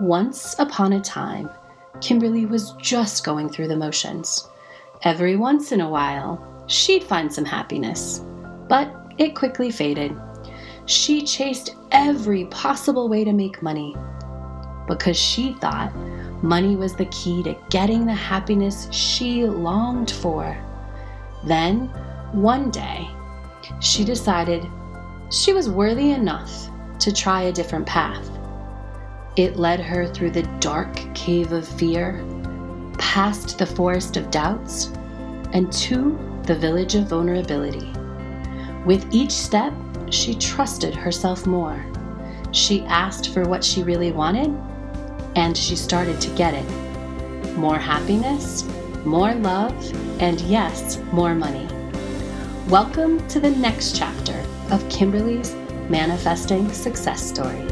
Once upon a time, Kimberly was just going through the motions. Every once in a while, she'd find some happiness, but it quickly faded. She chased every possible way to make money because she thought money was the key to getting the happiness she longed for. Then, one day, she decided she was worthy enough to try a different path. It led her through the dark cave of fear, past the forest of doubts, and to the village of vulnerability. With each step, she trusted herself more. She asked for what she really wanted, and she started to get it. More happiness, more love, and yes, more money. Welcome to the next chapter of Kimberly's Manifesting Success Story.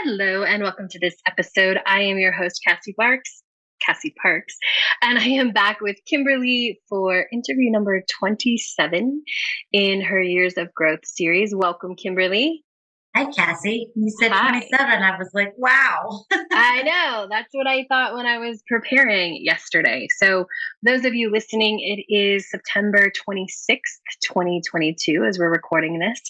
Hello, and welcome to this episode. I am your host, Cassie Parks, and I am back with Kimberly for interview number 27 in her Years of Growth series. Welcome, Kimberly. Hi, Cassie. You said Hi. 27. I was like, wow. I know. That's what I thought when I was preparing yesterday. So, those of you listening, it is September 26th, 2022, as we're recording this.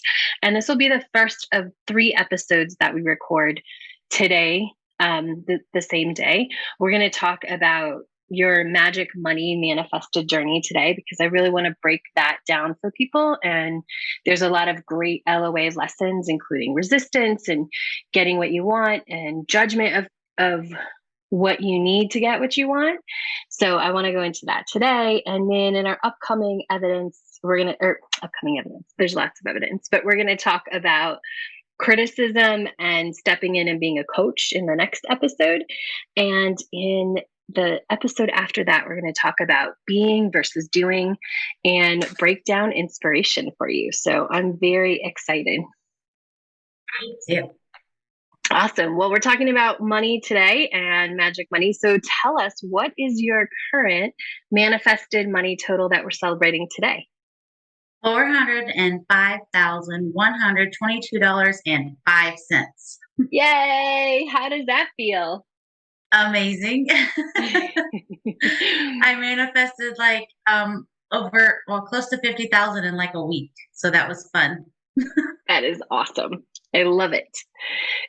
And this will be the first of 3 episodes that we record today, the same day. We're going to talk about your magic money manifested journey today, because I really want to break that down for people. And there's a lot of great LOA lessons, including resistance and getting what you want and judgment of what you need to get what you want. So I want to go into that today. And then in our upcoming evidence, there's lots of evidence, but we're going to talk about criticism and stepping in and being a coach in the next episode. And in the episode after that, we're going to talk about being versus doing and break down inspiration for you. So I'm very excited. Me too. Awesome. Well, we're talking about money today and magic money. So tell us, what is your current manifested money total that we're celebrating today? $405,122.05. Yay! How does that feel? Amazing. I manifested close to 50,000 in like a week. So that was fun. That is awesome. I love it.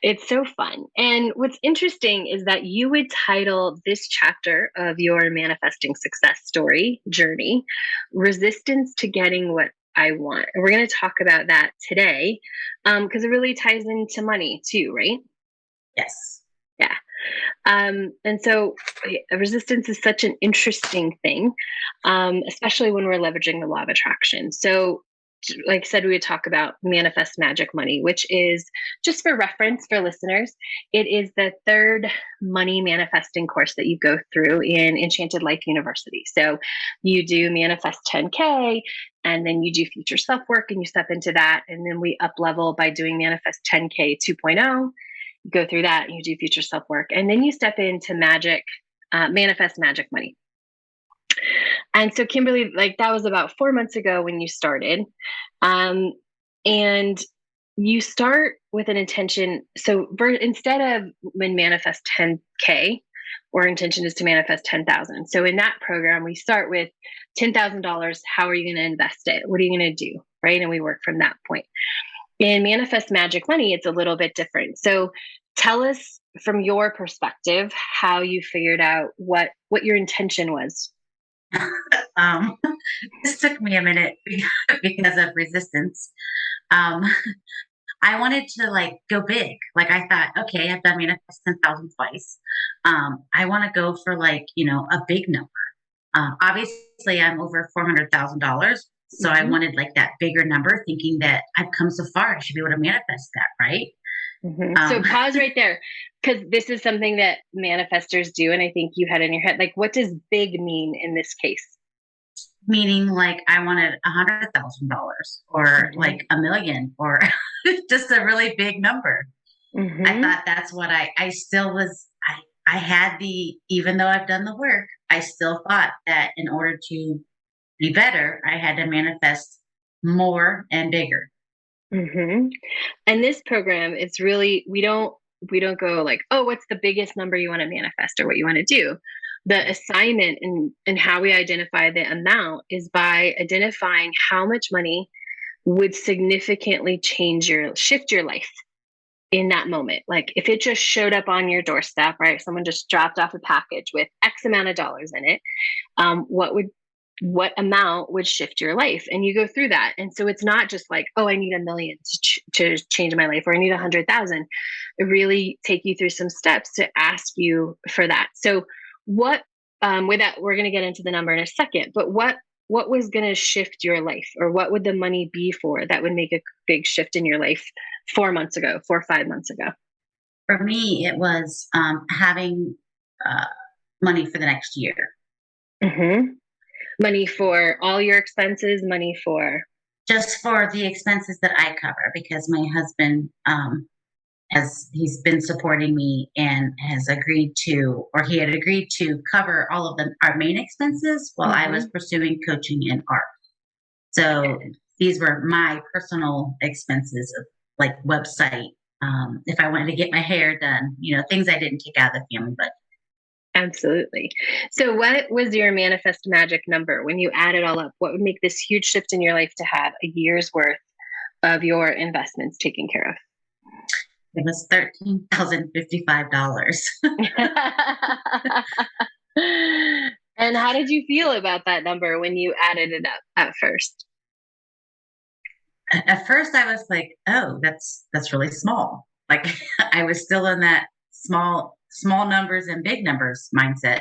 It's so fun. And what's interesting is that you would title this chapter of your manifesting success story journey, Resistance to Getting What I Want. And we're going to talk about that today because it really ties into money too, right? Yes. Yeah. And so resistance is such an interesting thing, especially when we're leveraging the law of attraction. So like I said, we would talk about Manifest Magic Money, which is, just for reference for listeners, it is the 3rd money manifesting course that you go through in Enchanted Life University. So you do Manifest 10K, and then you do Future Self Work, and you step into that. And then we up level by doing Manifest 10K 2.0. You go through that, and you do Future Self Work. And then you step into Manifest Magic Money. And so Kimberly, that was about 4 months ago when you started. And you start with an intention. So instead of when manifest 10K, our intention is to manifest 10,000. So in that program, we start with $10,000. How are you going to invest it? What are you going to do? Right. And we work from that point. In Manifest Magic Money, it's a little bit different. So tell us from your perspective how you figured out what your intention was. This took me a minute because of resistance. I wanted to go big. I thought, okay, I've done manifest 10,000 twice. I want to go for a big number. Obviously I'm over $400,000. So I wanted that bigger number, thinking that I've come so far, I should be able to manifest that, right? Mm-hmm. So pause right there, because this is something that manifestors do. And I think you had in your head, what does big mean in this case? Meaning I wanted $100,000 or $1 million or just a really big number. Mm-hmm. I thought that's what I still was. I had even though I've done the work, I still thought that in order to be better, I had to manifest more and bigger. Hmm. And this program, it's really, we don't go like, oh, what's the biggest number you want to manifest or what you want to do. The assignment and how we identify the amount is by identifying how much money would significantly shift your life in that moment. Like if it just showed up on your doorstep, right? Someone just dropped off a package with X amount of dollars in it. What amount would shift your life? And you go through that. And so it's not just like, oh, I need 1 million to change my life, or I need 100,000. It really take you through some steps to ask you for that. So what, with that, we're going to get into the number in a second, but what was going to shift your life, or what would the money be for that would make a big shift in your life 4 months ago, 4 or 5 months ago? For me, it was having uh, money for the next year. Hmm. Money for all your expenses, money for. Just for the expenses that I cover, because my husband has he's been supporting me and has agreed to, or he had agreed to cover all of our main expenses while I was Hmm. pursuing coaching in art. So these were my personal expenses of like website. If I wanted to get my hair done, things I didn't take out of the family budget. Absolutely. So, what was your manifest magic number when you add it all up? What would make this huge shift in your life to have a year's worth of your investments taken care It was $13,055. of? And how did you feel about that number when you added it up at first? At first, I was like, "Oh, that's really small." Like I was still in that small numbers and big numbers mindset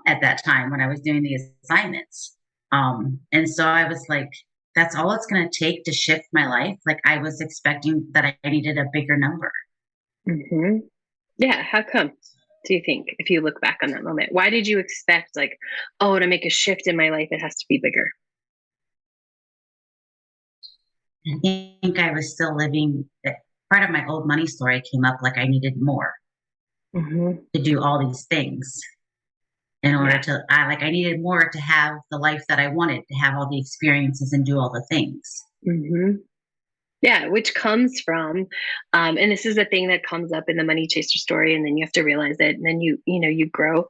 at that time when I was doing these assignments. And so I was like, "That's all it's going to take to shift my life." Like I was expecting that I needed a bigger number. Hmm. Yeah. How come? Do you think, if you look back on that moment, why did you expect, like, oh, to make a shift in my life, it has to be bigger? I think I was still living. Part of my old money story came up like I needed more Hmm. to do all these things in order Yeah. to I needed more to have the life that I wanted, to have all the experiences and do all the things. Hmm. Yeah, which comes from, and this is a thing that comes up in the money chaser story, and then you have to realize it, and then you grow.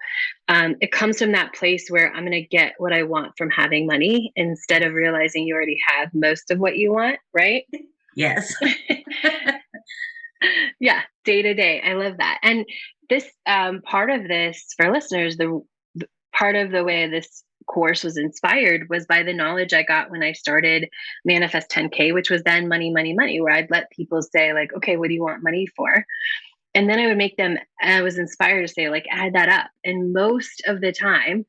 It comes from that place where I'm going to get what I want from having money instead of realizing you already have most of what you want, right? Yes. Yeah, day to day. I love that. And this, part of this for listeners, the part of the way this course was inspired was by the knowledge I got when I started Manifest 10K, which was then money, money, money, where I'd let people say, like, okay, what do you want money for? And then I would make them, I was inspired to say, like, add that up. And most of the time,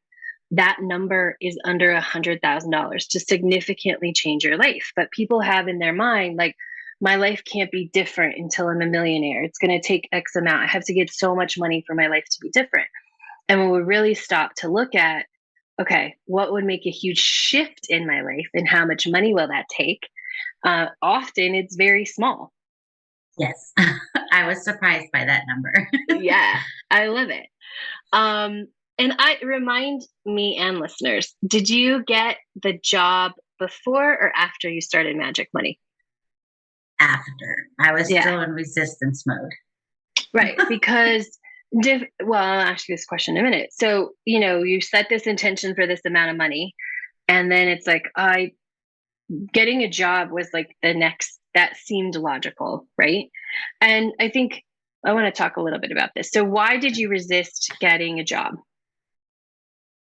that number is under $100,000 to significantly change your life. But people have in their mind, like, my life can't be different until I'm a millionaire. It's going to take X amount. I have to get so much money for my life to be different. And when we really stop to look at, okay, what would make a huge shift in my life and how much money will that take? Often it's very small. Yes. I was surprised by that number. Yeah, I love it. Um, and I remind me and listeners, did you get the job before or after you started Magic Money? After I was Yeah, still in resistance mode. right. Because, well, I'll ask you this question in a minute. So, you set this intention for this amount of money, and then it's like, I getting a job was like the next, that seemed logical, right? And I think I want to talk a little bit about this. So, why did you resist getting a job?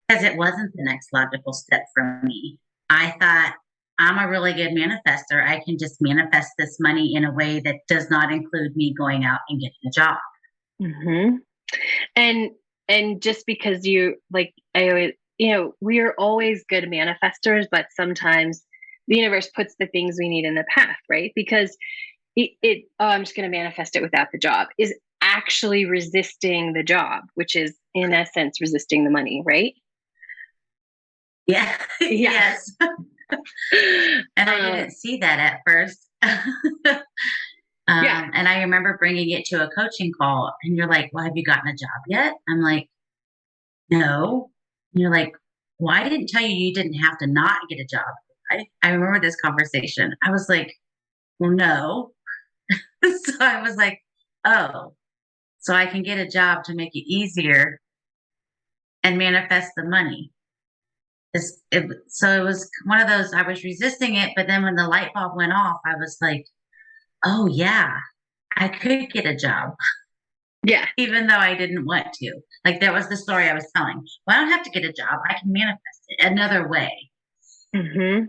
Because it wasn't the next logical step for me. I thought, I'm a really good manifester. I can just manifest this money in a way that does not include me going out and getting a job. Hmm. And just because you, like, I always, we are always good manifestors, but sometimes the universe puts the things we need in the path, right? Because oh, I'm just going to manifest it without the job, is actually resisting the job, which is in essence resisting the money, right? Yeah. Yeah. Yes. And I uh, didn't see that at first. yeah. And I remember bringing it to a coaching call, and you're like, "Well, have you gotten a job yet?" I'm like, "No." And you're like, well, I didn't tell you you didn't have to not get a job. I remember this conversation. I was like, well, no. So I was like, oh, so I can get a job to make it easier and manifest the money. So it was one of those, I was resisting it, but then when the light bulb went off, I was like, oh, yeah, I could get a job, Yeah. even though I didn't want to. Like that was the story I was telling. Well, I don't have to get a job. I can manifest it another way. hmm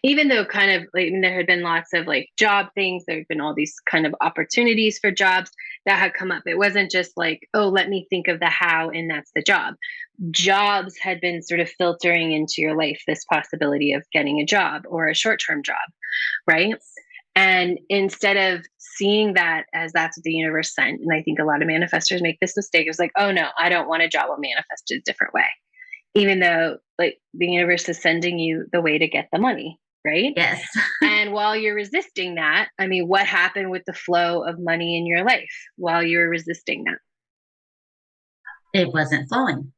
Even though kind of like there had been lots of like job things, there had been all these kind of opportunities for jobs that had come up. It wasn't just like, oh, let me think of the how and that's the job. Jobs had been sort of filtering into your life this possibility of getting a job or a short-term job, right? And instead of seeing that as that's what the universe sent, and I think a lot of manifestors make this mistake, it's like, oh no, I don't want a job, I'll manifest it a different way, even though like the universe is sending you the way to get the money, right? Yes. And while you're resisting that, I mean, what happened with the flow of money in your life while you were resisting that? It wasn't flowing.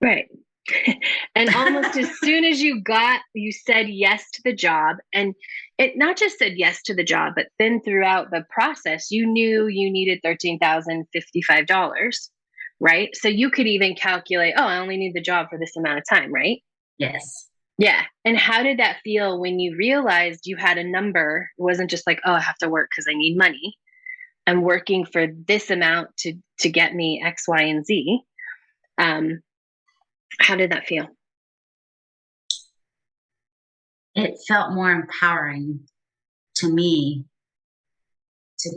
Right. And almost as soon as you said yes to the job, and it not just said yes to the job, but then throughout the process, you knew you needed $13,055, right? So you could even calculate, oh, I only need the job for this amount of time, right? Yes. Yeah. And how did that feel when you realized you had a number? It wasn't just like, oh, I have to work because I need money. I'm working for this amount to get me X, Y, and Z. Um, how did that feel? It felt more empowering to me to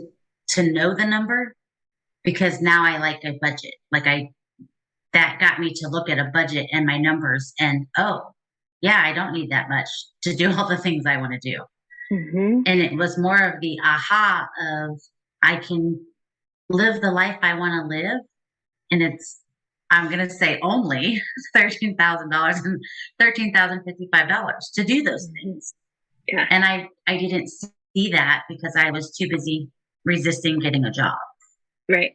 to know the number because now I like a budget. That got me to look at a budget and my numbers and oh, yeah, I don't need that much to do all the things I want to do. Mm-hmm. And it was more of the aha of I can live the life I want to live. And I'm going to say only $13,000 and $13,055 to do those things. Yeah. And I didn't see that because I was too busy resisting getting a job. Right.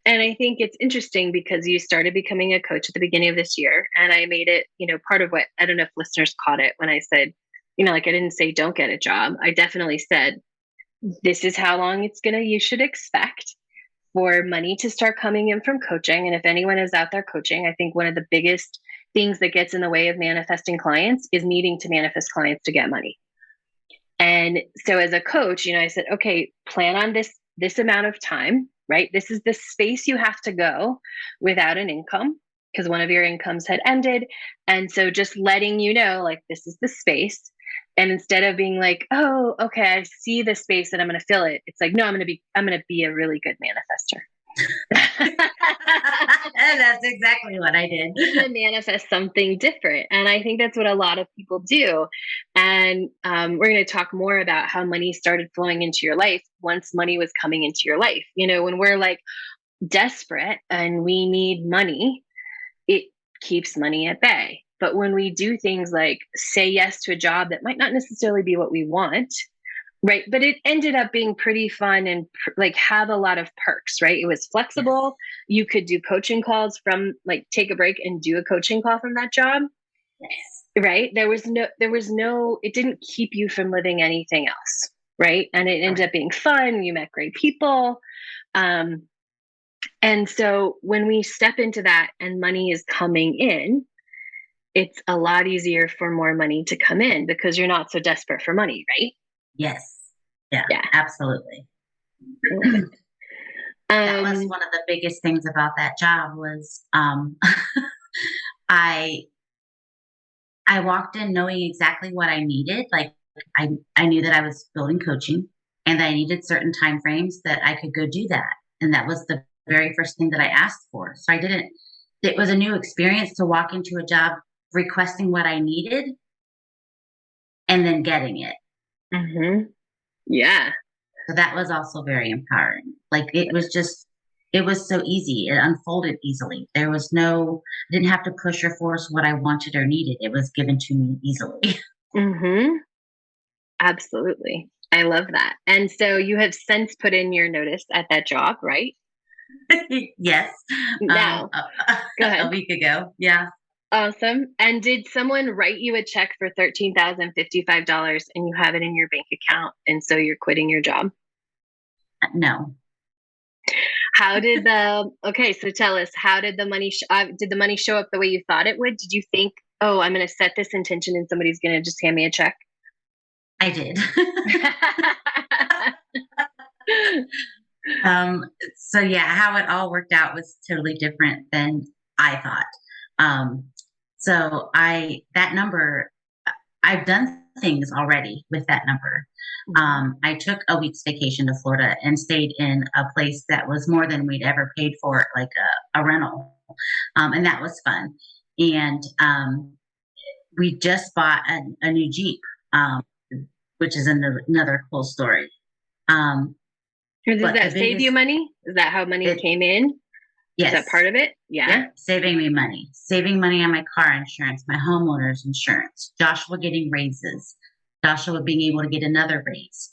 And I think it's interesting because you started becoming a coach at the beginning of this year. And I made it, part of what I don't know if listeners caught it when I said, like I didn't say don't get a job. I definitely said, this is how long you should expect for money to start coming in from coaching. And if anyone is out there coaching, I think one of the biggest things that gets in the way of manifesting clients is needing to manifest clients to get money. And so as a coach, I said, okay, plan on this amount of time, right? This is the space you have to go without an income because one of your incomes had ended. And so just letting you know, like, this is the space. And instead of being like, oh, okay, I see the space and I'm going to fill it. It's like, no, I'm going to be a really good manifester. That's exactly what I did. To manifest something different. And I think that's what a lot of people do. And we're going to talk more about how money started flowing into your life once money was coming into your life. When we're like desperate and we need money, it keeps money at bay. But when we do things like say yes to a job that might not necessarily be what we want, right? But it ended up being pretty fun and like have a lot of perks, right? It was flexible. Yes. You could do coaching calls from like take a break and do a coaching call from that job. Yes. Right. There was no, it didn't keep you from living anything else. Right. And it ended up being fun. You met great people. And so when we step into that and money is coming in, it's a lot easier for more money to come in because you're not so desperate for money, right? Yes. Yeah. Absolutely. That was one of the biggest things about that job was I walked in knowing exactly what I needed. Like I knew that I was building coaching and I needed certain time frames that I could go do that. And that was the very first thing that I asked for. So it was a new experience to walk into a job requesting what I needed and then getting it. Mm-hmm. Yeah. So that was also very empowering. Like it was so easy. It unfolded easily. I didn't have to push or force what I wanted or needed. It was given to me easily. Mm-hmm. Absolutely. I love that. And so you have since put in your notice at that job, right? Yes. No. Go ahead. A week ago. Yeah. Awesome. And did someone write you a check for $13,055 and you have it in your bank account and so you're quitting your job? No, How did the okay, so tell us, how did the money show up the way you thought it would? Did you think, "Oh, I'm going to set this intention and somebody's going to just hand me a check?" I did. Um, so yeah, how it all worked out was totally different than I thought. Um, so that number, I've done things already with that number. Mhm. I took a week's vacation to Florida and stayed in a place that was more than we'd ever paid for, like a rental. And that was fun. And we just bought a new Jeep, which is another cool story. Um, Or does but the that save you biggest, money? Is that how money it, came in? Is that yes, part of it? Yeah. yep, saving money on my car insurance, my homeowner's insurance, Joshua getting raises, Joshua being able to get another raise.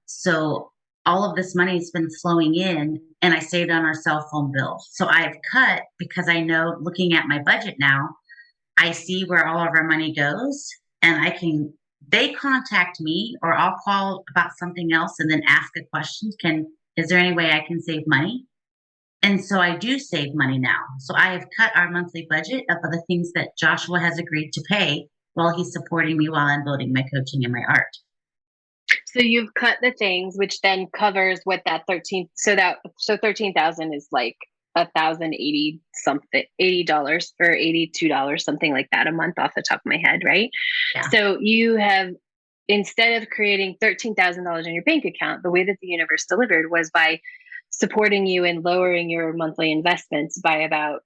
So all of this money has been flowing in, and I saved on our cell phone bill. So I've cut because I know, looking at my budget now, I see where all of our money goes, and they contact me, or I'll call about something else and then ask a question. Is there any way I can save money? And so I do save money now. So I have cut our monthly budget of the things that Joshua has agreed to pay while he's supporting me while I'm building my coaching and my art. So you've cut the things, which then covers what that 13, so 13,000 is like 1,080 something, $80 or $82, something like that a month off the top of my head, right? Yeah. So you have, instead of creating $13,000 in your bank account, the way that the universe delivered was by supporting you and lowering your monthly investments by about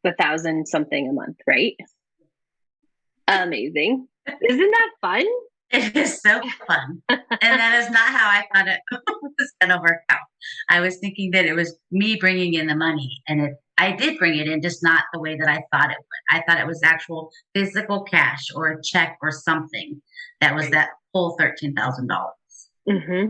1,000 something a month, right? Amazing. Isn't that fun? It is so fun. And that is not how I thought it was going to work out. I was thinking that it was me bringing in the money, and I did bring it in, just not the way that I thought it would. I thought it was actual physical cash or a check or something that was that full $13,000. Hmm.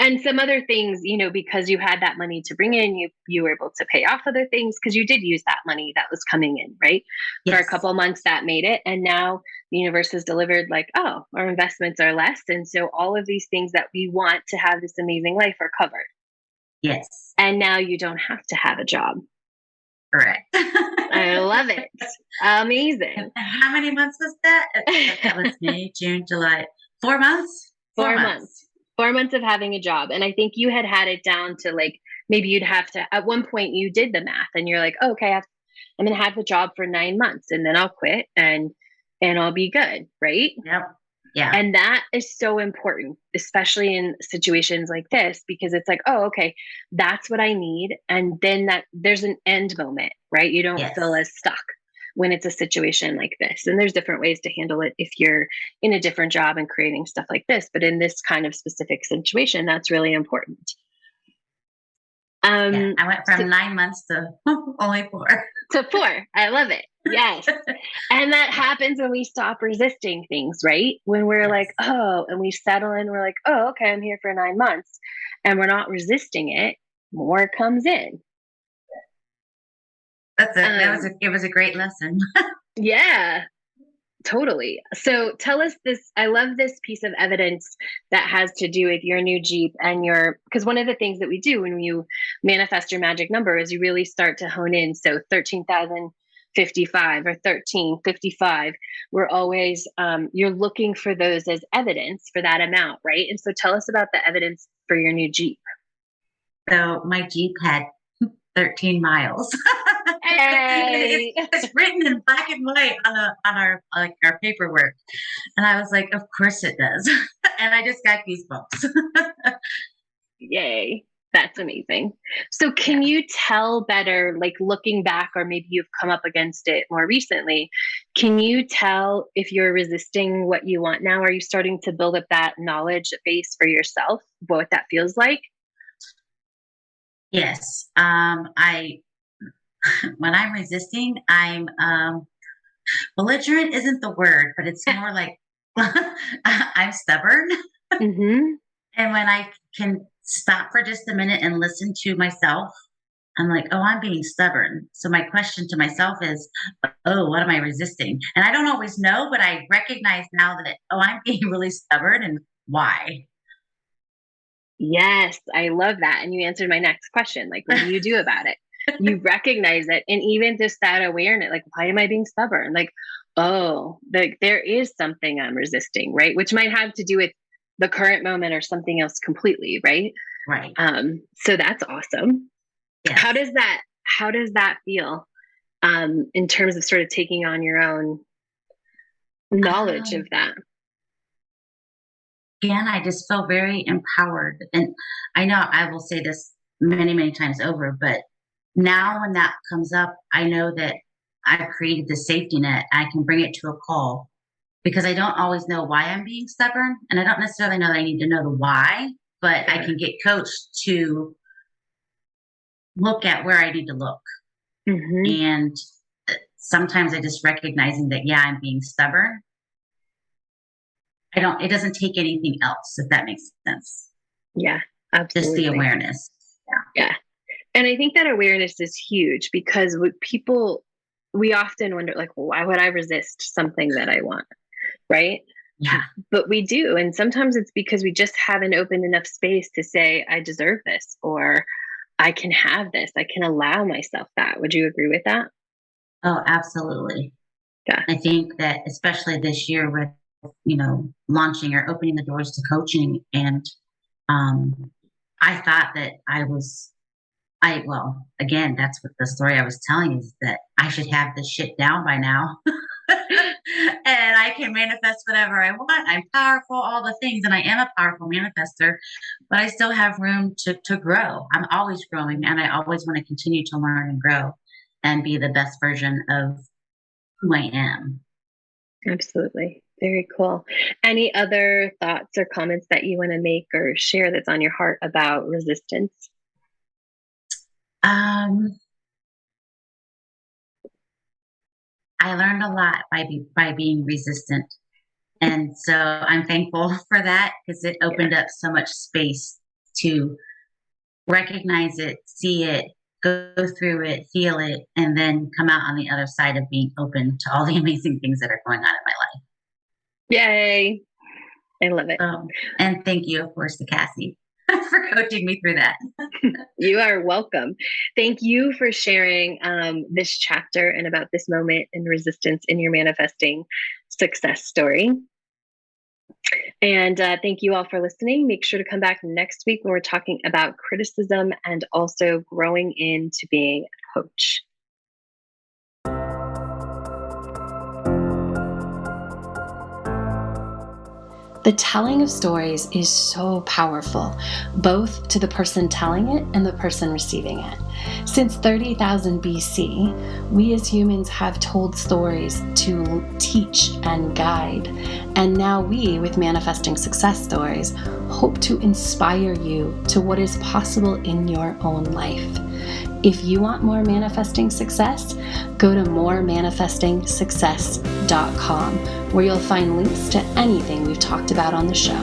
And some other things, because you had that money to bring in, you were able to pay off other things because you did use that money that was coming in, right? For a Yes. couple of months that made it. And now the universe has delivered like, oh, our investments are less. And so all of these things that we want to have this amazing life are covered. Yes. And now you don't have to have a job. Correct. I love it. Amazing. How many months was that? That was May, June, July. 4 months? 4 months. 4 months of having a job. And I think you had it down to like, maybe you'd have to, at one point you did the math and you're like, oh, okay, I'm going to have the job for 9 months and then I'll quit and I'll be good. Right. Yep. Yeah. And that is so important, especially in situations like this, because it's like, oh, okay, that's what I need. And then there's an end moment, right? You don't Yes. feel as stuck when it's a situation like this. And there's different ways to handle it if you're in a different job and creating stuff like this. But in this kind of specific situation, that's really important. Yeah. I went from So, 9 months to only 4. to 4, I love it. Yes. And that happens when we stop resisting things, right? When we're like, Yes. oh, and we settle in, we're like, oh, okay, I'm here for 9 months. And we're not resisting it, more comes in. That's it. Um, It was a great lesson. yeah, totally. So tell us this. I love this piece of evidence that has to do with your new Jeep and because one of the things that we do when you manifest your magic number is you really start to hone in. So 13,055 or 1355, we're always, you're looking for those as evidence for that amount, right? And so tell us about the evidence for your new Jeep. So my Jeep had 13 miles. Hey. It's written in black and white on our like our paperwork, and I was like, of course it does. And I just got goosebumps. Yay. That's amazing. So, can Yeah. you tell better, like looking back, or maybe you've come up against it more recently? Can you tell if you're resisting what you want now? Are you starting to build up that knowledge base for yourself, what that feels like? Yes. I when I'm resisting, I'm belligerent isn't the word, but it's more like I'm stubborn. Hmm. And when I can stop for just a minute and listen to myself, I'm like, oh, I'm being stubborn. So my question to myself is, oh, what am I resisting? And I don't always know, but I recognize now that, oh, I'm being really stubborn and why? Yes, I love that. And you answered my next question. Like, what do you do about it? You recognize it. And even just that awareness, like, why am I being stubborn? Like, oh, there is something I'm resisting, right? Which might have to do with the current moment or something else completely, right? Right. So that's awesome. Yes. How does that feel in terms of sort of taking on your own knowledge of Um, that? Again, I just feel very empowered. And I know I will say this many, many times over, but now when that comes up, I know that I've created the safety net. I can bring it to a call because I don't always know why I'm being stubborn. And I don't necessarily know that I need to know the why, but I Sure. can get coached to look at where I need to look. Hmm. And sometimes I just recognizing that, yeah, I'm being stubborn. It doesn't take anything else, if that makes sense. Yeah, Just the absolutely. awareness. Yeah. And I think that awareness is huge because we often wonder, like, well, why would I resist something that I want? Right. Yeah. But we do. And sometimes it's because we just haven't opened enough space to say, I deserve this, or I can have this. I can allow myself that. Would you agree with that? Oh, absolutely. Yeah. I think that especially this year with, launching or opening the doors to coaching and um I thought that well, again, that's what the story I was telling is that I should have this shit down by now. And I can manifest whatever I want. I'm powerful, all the things, and I am a powerful manifester, but I still have room to grow. I'm always growing and I always want to continue to learn and grow and be the best version of who I am. Absolutely. Very cool. Any other thoughts or comments that you want to make or share that's on your heart about resistance? Um, I learned a lot by being resistant. And so I'm thankful for that because it Yeah. opened up so much space to recognize it, see it, go through it, feel it, and then come out on the other side of being open to all the amazing things that are going on in my Yay. I love it. life. And thank you, of course, to Cassie for coaching me through that. You are welcome. Thank you for sharing this chapter and about this moment in resistance in your manifesting success story. And thank you all for listening. Make sure to come back next week when we're talking about criticism and also growing into being a coach. The telling of stories is so powerful, both to the person telling it and the person receiving it. Since 30,000 BC, we as humans have told stories to teach and guide. And now we, with Manifesting Success Stories, hope to inspire you to what is possible in your own life. If you want more manifesting success, go to moremanifestingsuccess.com, where you'll find links to anything we've talked about on the show.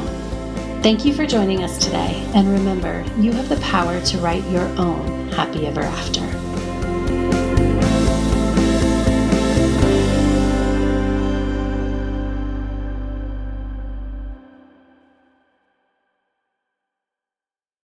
Thank you for joining us today, and remember, you have the power to write your own happy ever after.